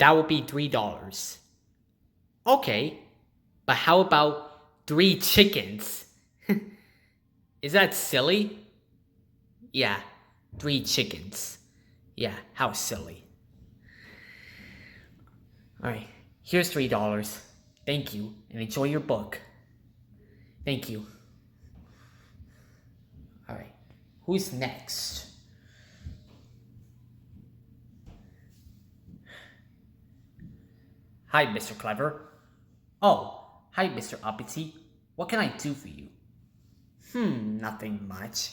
That would be $3. Okay, but how about 3 chickens? Is that silly? Yeah, 3 chickens. Yeah, how silly. Alright, here's $3. Thank you, and enjoy your book. Thank you. Alright, who's next? Hi, Mr. Clever. Oh, hi, Mr. Uppity. What can I do for you? Nothing much.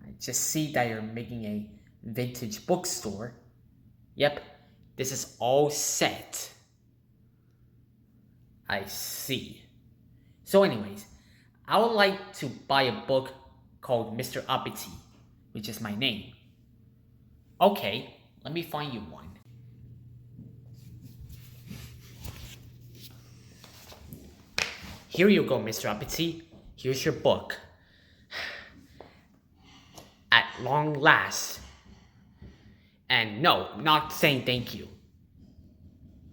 I just see that you're making a vintage bookstore. Yep, this is all set. I see. So anyways, I would like to buy a book called Mr. Uppity, which is my name. Okay, let me find you one. Here you go, Mr. Uppity. Here's your book. At long last. And no, not saying thank you.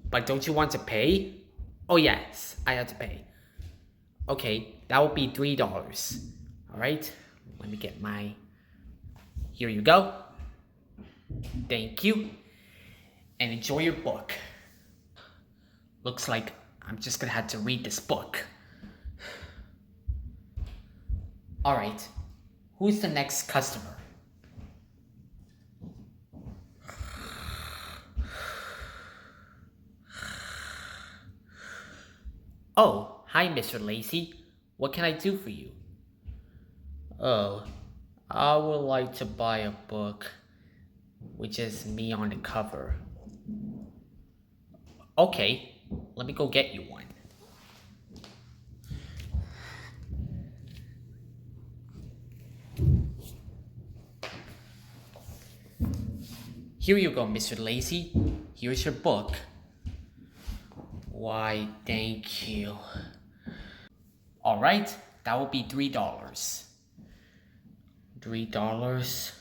But don't you want to pay? Oh yes, I have to pay. Okay, that will be $3. Alright, let me get my... Here you go. Thank you. And enjoy your book. Looks like I'm just gonna have to read this book. Alright, who's the next customer? Oh, hi Mr. Lazy. What can I do for you? Oh, I would like to buy a book, which is me on the cover. Okay, let me go get you one. Here you go, Mr. Lazy. Here's your book. Why, thank you. Alright, that will be $3. $3?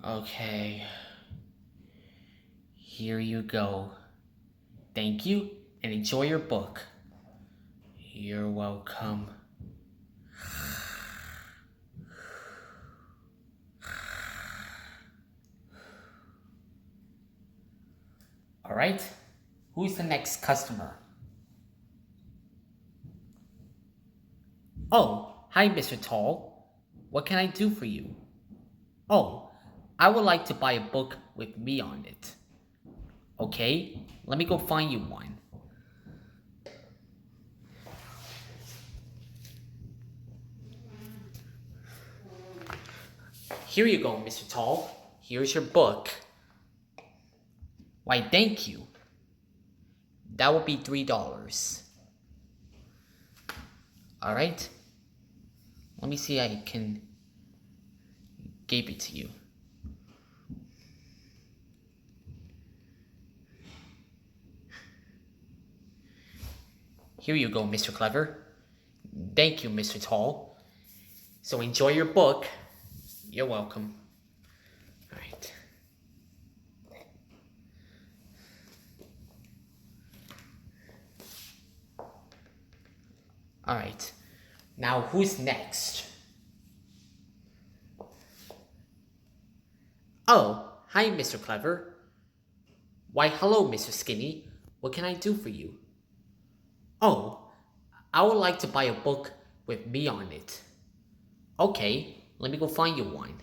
Okay. Here you go. Thank you, and enjoy your book. You're welcome. Alright, who's the next customer? Oh, hi Mr. Tall. What can I do for you? Oh, I would like to buy a book with me on it. Okay, let me go find you one. Here you go, Mr. Tall. Here's your book. Why, thank you. That will be $3. Alright. Let me see I can give it to you. Here you go, Mr. Clever. Thank you, Mr. Tall. So enjoy your book. You're welcome. Alright. Alright. Now who's next? Oh, hi, Mr. Clever. Why, hello, Mr. Skinny. What can I do for you? Oh, I would like to buy a book with me on it. Okay, let me go find you one.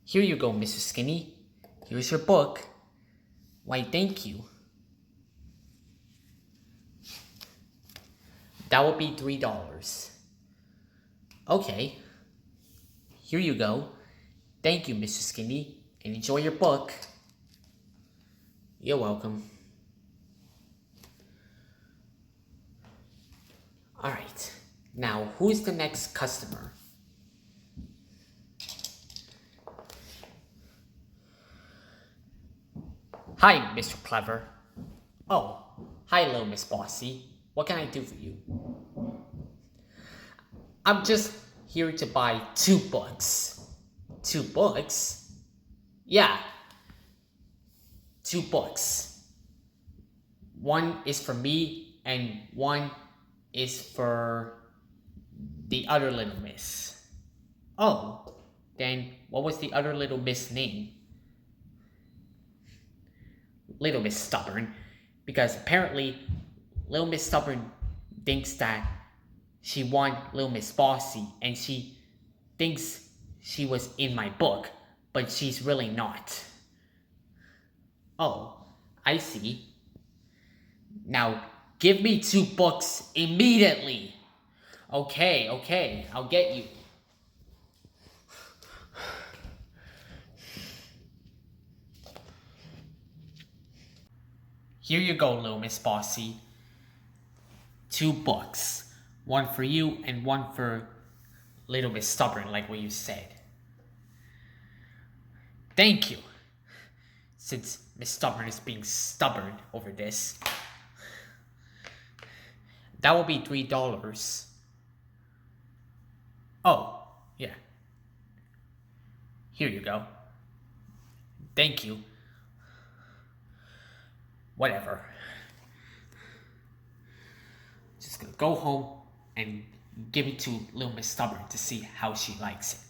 Here you go, Mr. Skinny. Here's your book. Why, thank you. That will be $3. Okay. Here you go. Thank you, Mr. Skinny, and enjoy your book. You're welcome. Alright, now who's the next customer? Hi, Mr. Clever. Oh, hi, hello, Miss Bossy. What can I do for you? I'm just here to buy 2 books. 2 books? Yeah, 2 books. One is for me, and one is for the other little miss. Oh, then what was the other little miss name? Little Miss Stubborn. Because apparently, Little Miss Stubborn thinks that she won Little Miss Bossy, and she thinks she was in my book, but she's really not. Oh, I see. Now, give me 2 books immediately. Okay, I'll get you. Here you go, Little Miss Bossy. 2 books. One for you and one for Little Miss Stubborn, like what you said. Thank you. Since Miss Stubborn is being stubborn over this. That will be $3. Oh, yeah. Here you go. Thank you. Whatever. Just gonna go home and give it to Little Miss Stubborn to see how she likes it.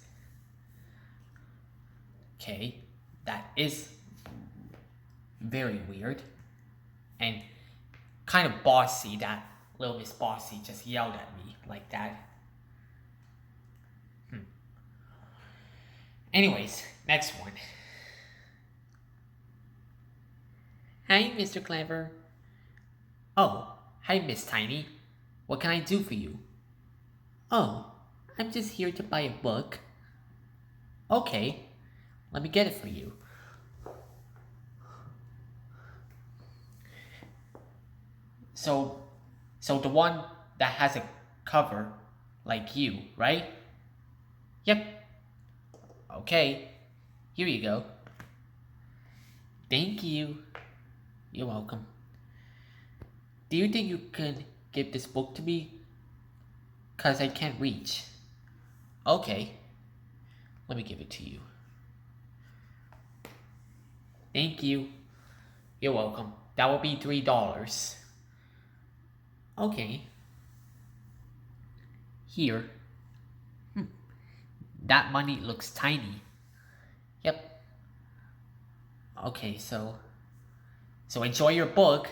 Okay, that is very weird and kind of bossy that Little Miss Bossy just yelled at me like that. Anyways, next one. Hi, Mr. Clever. Oh, hi, Miss Tiny. What can I do for you? Oh, I'm just here to buy a book. Okay, let me get it for you. So the one that has a cover like you, right? Yep. Okay, here you go. Thank you. You're welcome. Do you think you could give this book to me? 'Cause I can't reach. Okay, let me give it to you. Thank you. You're welcome. That will be $3. Okay. Here. That money looks tiny. Yep. Okay, so enjoy your book.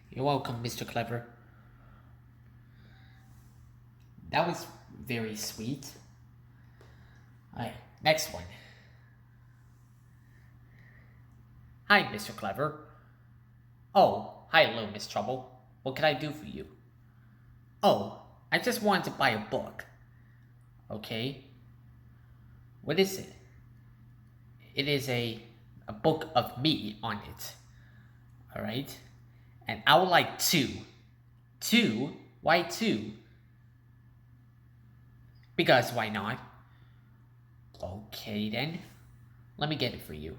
You're welcome, Mr. Clever. That was very sweet. Alright, next one. Hi, Mr. Clever. Oh, hi, Little Miss Trouble. What can I do for you? Oh, I just wanted to buy a book. Okay. What is it? It is a book of me on it. Alright? And I would like 2. 2? Why 2? Because why not? Okay then. Let me get it for you.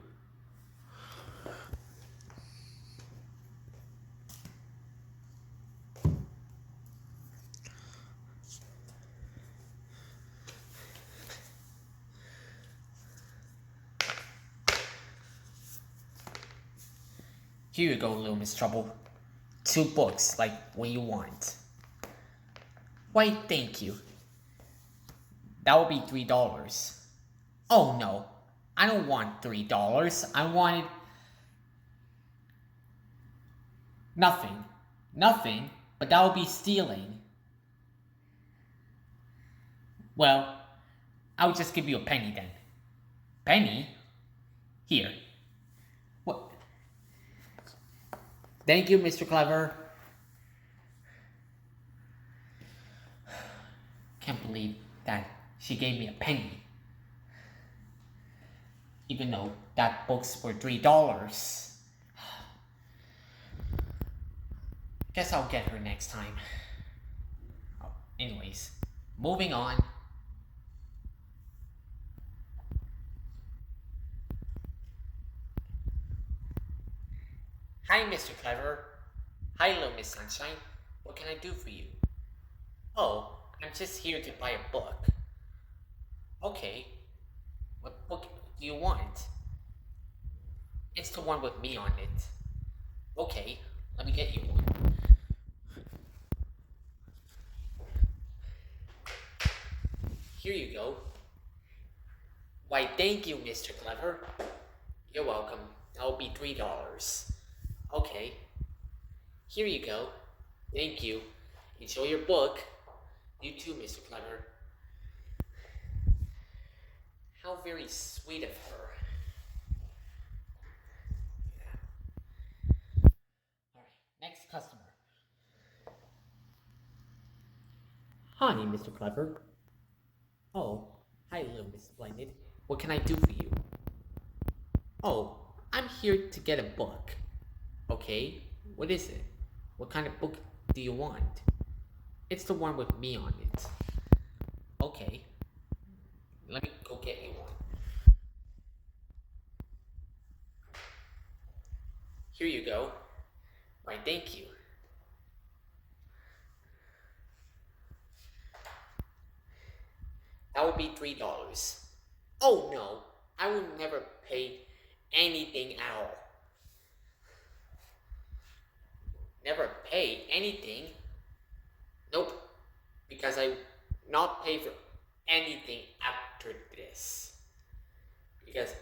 Here you go, Little Miss Trouble. 2 books, like what you want. Why, thank you. That will be $3. Oh no, I don't want $3. I wanted nothing. Nothing, but that would be stealing. Well, I'll just give you a penny then. Penny? Here. What? Thank you, Mr. Clever. Can't believe that she gave me a penny. Even though that book's were $3. Guess I'll get her next time. Oh, anyways, moving on. Hi, Mr. Clever. Hi, Little Miss Sunshine. What can I do for you? Oh, I'm just here to buy a book. Okay, what book do you want? It's the one with me on it. Okay, let me get you one. Here you go. Why, thank you, Mr. Clever. You're welcome. That'll be $3. Okay. Here you go. Thank you. Enjoy your book. You too, Mr. Clever. How very sweet of her. Alright, next customer. Hi, Mr. Clever. Oh, hi, little Miss Splendid. What can I do for you? Oh, I'm here to get a book. Okay, what is it? What kind of book do you want? It's the one with me on it. Okay, let me go get you one. Here you go. Why, thank you. That would be $3. Oh no, I will never pay anything at all. Never pay anything? Nope, because I not pay for anything after this. Because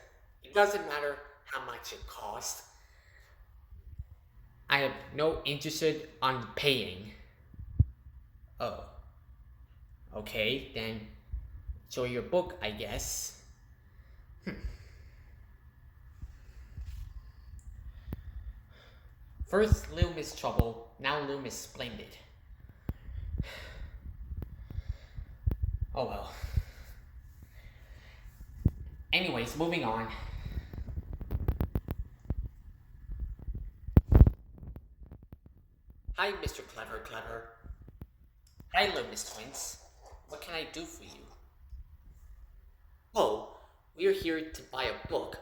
it doesn't matter how much it costs. I have no interest on paying. Oh. Okay, then show your book, I guess. First Little Miss Trouble, now Little Miss Splendid. Oh well. Anyways, moving on. Hi, Mr. Clever. Hi, Little Miss Twins. What can I do for you? Oh, we're here to buy a book.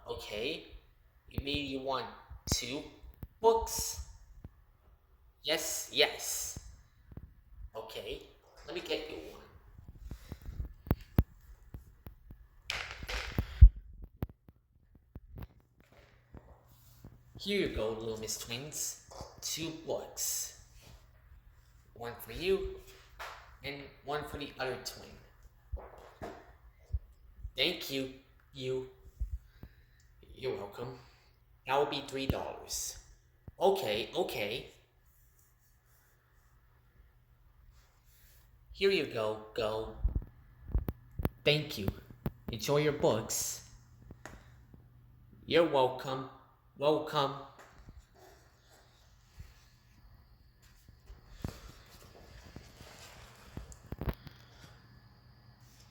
Okay. You mean you want 2 books? Yes. Okay, let me get you one. Here you go, Little Miss Twins. 2 books. One for you, and one for the other twin. Thank you. You're welcome. That will be $3. Okay. Here you go. Thank you. Enjoy your books. You're welcome.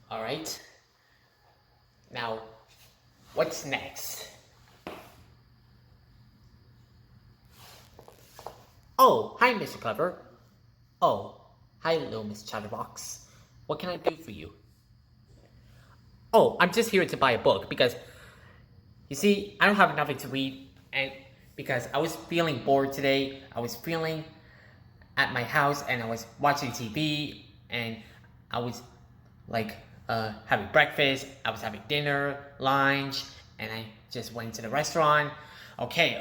Alright. Now, what's next? Oh, hi, Mr. Clever. Oh, hi, little Miss Chatterbox. What can I do for you? Oh, I'm just here to buy a book because, you see, I don't have nothing to read, and because I was feeling bored today, I was feeling at my house, and I was watching TV, and I was like having breakfast, I was having dinner, lunch, and I just went to the restaurant. Okay.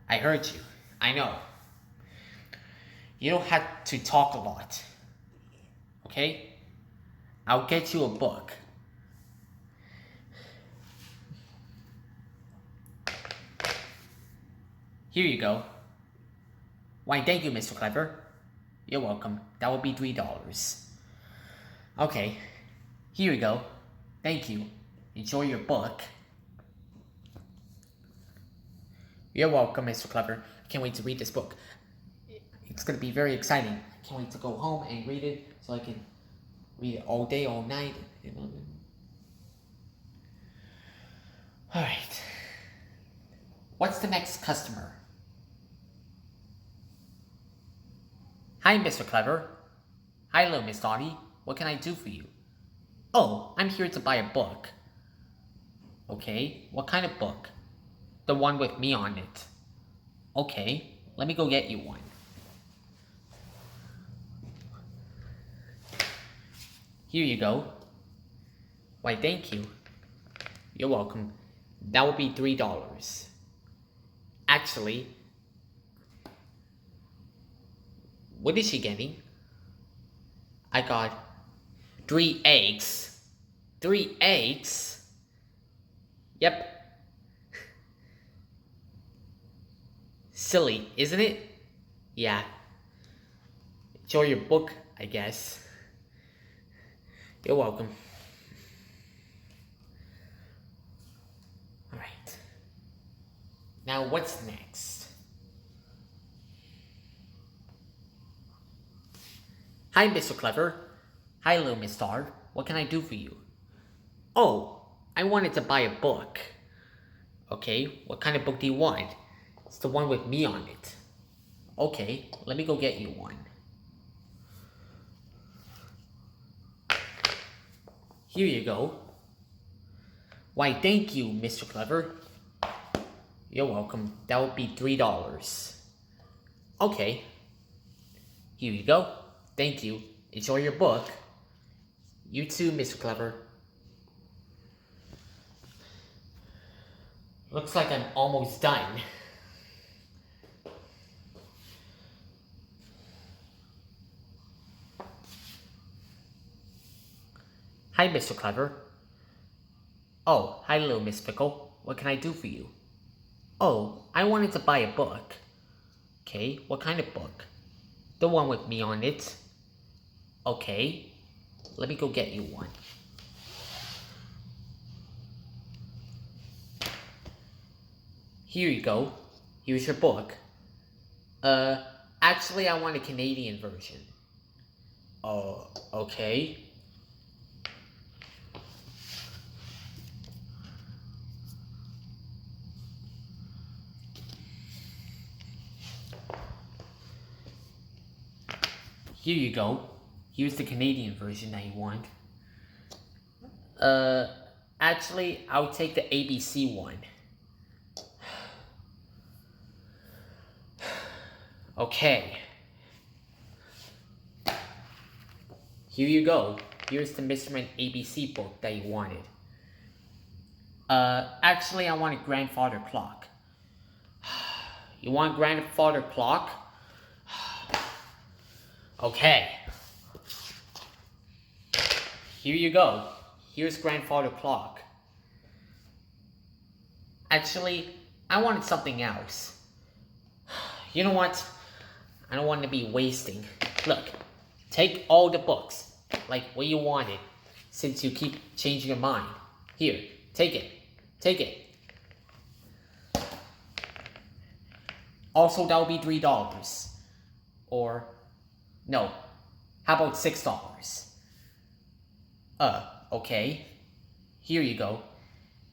I heard you. I know. You don't have to talk a lot. Okay? I'll get you a book. Here you go. Why, thank you, Mr. Clever. You're welcome. That will be $3. Okay. Here you go. Thank you. Enjoy your book. You're welcome, Mr. Clever. I can't wait to read this book. It's going to be very exciting. I can't wait to go home and read it so I can read it all day, all night. Alright. What's the next customer? Hi, Mr. Clever. Hi, little Miss Dottie. What can I do for you? Oh, I'm here to buy a book. Okay, what kind of book? The one with me on it. Okay, let me go get you one. Here you go. Why, thank you. You're welcome. That would be $3. Actually, what is she getting? I got 3 eggs. 3 eggs? Yep. Silly, isn't it? Yeah. Enjoy your book, I guess. You're welcome. Alright. Now what's next? Hi, Mr. Clever. Hi, little Miss Star. What can I do for you? Oh, I wanted to buy a book. Okay, what kind of book do you want? It's the one with me on it. Okay, let me go get you one. Here you go. Why, thank you, Mr. Clever. You're welcome. That would be $3. Okay. Here you go. Thank you. Enjoy your book. You too, Mr. Clever. Looks like I'm almost done. Hi, Mr. Clever. Oh, hi, little Miss Pickle. What can I do for you? Oh, I wanted to buy a book. Okay, what kind of book? The one with me on it. Okay, let me go get you one. Here you go. Here's your book. Actually, I want a Canadian version. Oh, okay. Here you go. Here's the Canadian version that you want. Actually, I'll take the ABC one. Okay. Here you go. Here's the Mr. and ABC book that you wanted. Actually, I want a Grandfather Clock. You want Grandfather Clock? Okay. Here you go. Here's Grandfather Clock. Actually, I wanted something else. You know what? I don't want to be wasting. Look, take all the books, like what you wanted, since you keep changing your mind. Here, take it. Take it. Also, that will be $3. Or, no, how about $6? Okay. Here you go.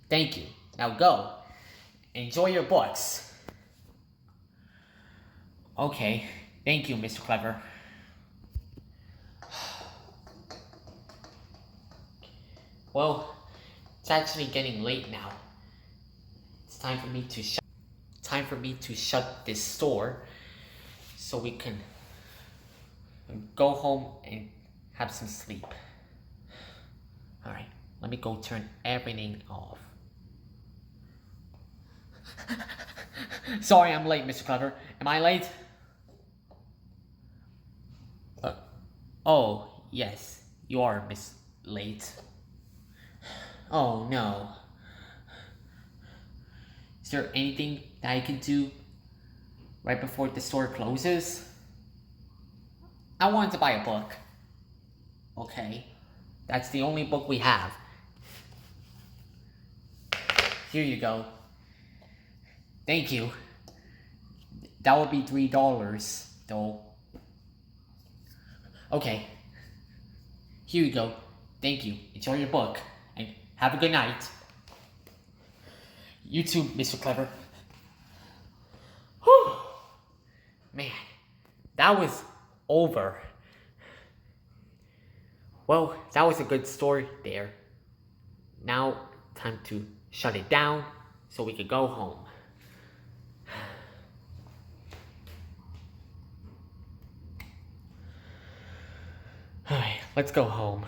Thank you. Now go. Enjoy your books. Okay. Thank you, Mr. Clever. Well, it's actually getting late now. It's time for me to shut this store so we can go home and have some sleep. Alright, let me go turn everything off. Sorry I'm late, Mr. Clever. Am I late? Oh, yes, you are late. Oh no. Is there anything that I can do right before the store closes? I wanted to buy a book. Okay, that's the only book we have. Here you go. Thank you. That would be $3, though. Okay. Here you go. Thank you. Enjoy your book. And have a good night. You too, Mr. Clever. Whew. Man, that was over. Well, that was a good story there. Now, time to shut it down so we could go home. Let's go home.